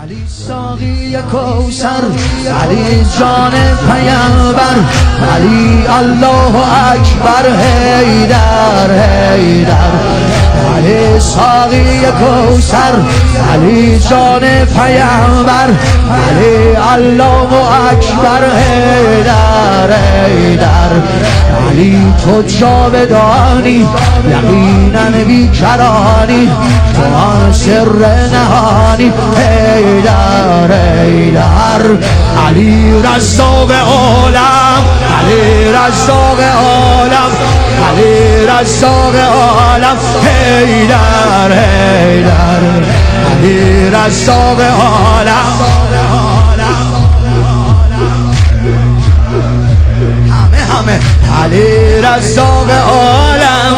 علی ساقی کوثر، علی جان پیامبر، علی الله اکبر، حیدر حیدر. علی ساقی کوثر، علی جان پیامبر، علی الله اکبر، حیدر حیدر. علی تو جاودانی، یقینا بیکرانی، تو آن سر نهانی، حیدر حیدر. علی رزاق عالم، علی رزاق عالم، علی رزاق عالم، حیدر حیدر. علی رزاق عالم، همه علی رزاق عالم،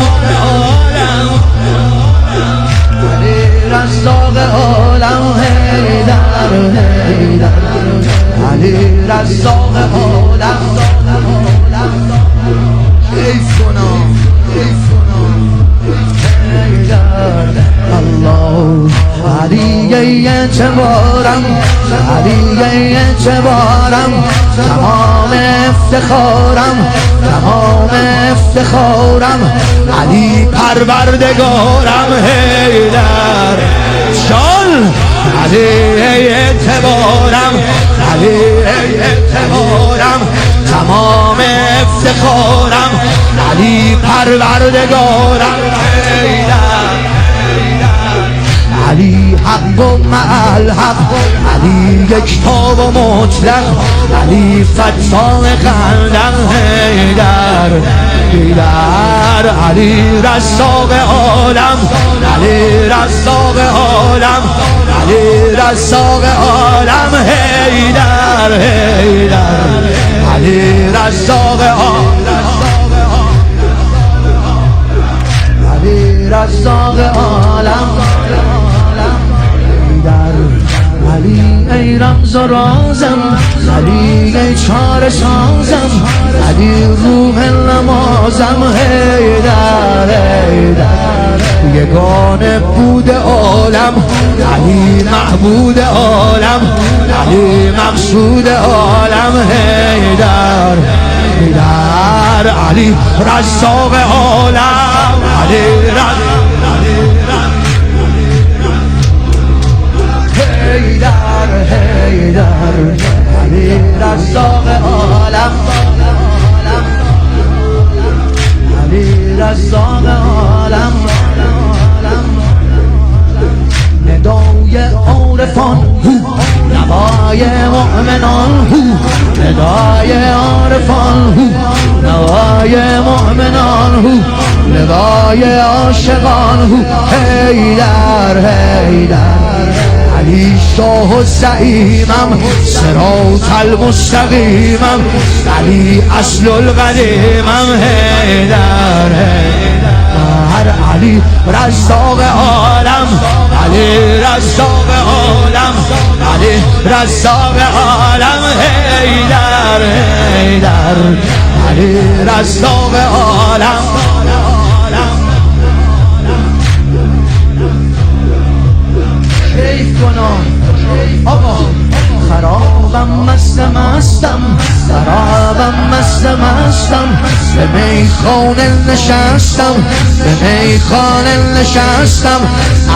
علی رزاق عالم، حیدر حیدر. علی رزاق عالم، کیف کنم حیدر. الله علی اعتبارم، علی اعتبارم، تمام افتخارم، تمام افتخارم، علی پروردگارم، حیدر جان. علی اعتبارم، علی اعتبارم، تمام افتخارم، علی پروردگارم، حیدر. علی حق و مع الحق، علی یکتا و مطلق، علی فتاح خندق، حیدر حیدر. علی رزاق عالم، علی رزاق عالم، علی رزاق عالم، حیدر حیدر. علی رزاق عالم، علی رزاق عالم، علی ای رمز و رازم، علی ای چاره سازم، علی روح نمازم، حیدر حیدر. یگانه بود عالم، علی معبود عالم، علی مقصود عالم، حیدر حیدر. علی رزاق عالم، علی رزاق حیدر حیدر. علی رزاق عالم، علی رزاق عالم. ندای عارفان هو، نوای مؤمنان هو، ندای عارفان هو، نوای مؤمنان هو، ندای عاشقان هو، حیدر حیدر. علی شاه و زعیمم، صراط المستقیمم، علی اصل القدیمم، حیدر حیدر. علی رزاق عالم، علی رزاق عالم، علی رزاق عالم، حیدر حیدر. علی رزاق عالم، کیف کنم آقا. خرابم مست مستم، خرابم مست مستم، به میخانه نشستم، به میخانه نشستم،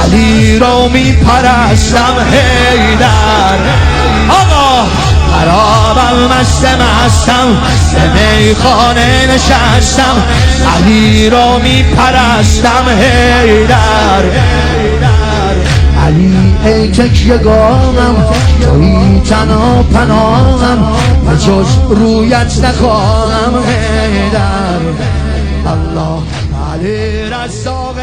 علی را می پرستم، حیدر آقا. خرابم مست مستم، به میخانه نشستم، علی را می پرستم، حیدر. علی ای تکیه‌گاهم، تویی تنها پناهم، به جز رویت نخواهم، حیدر الله. علی رزاق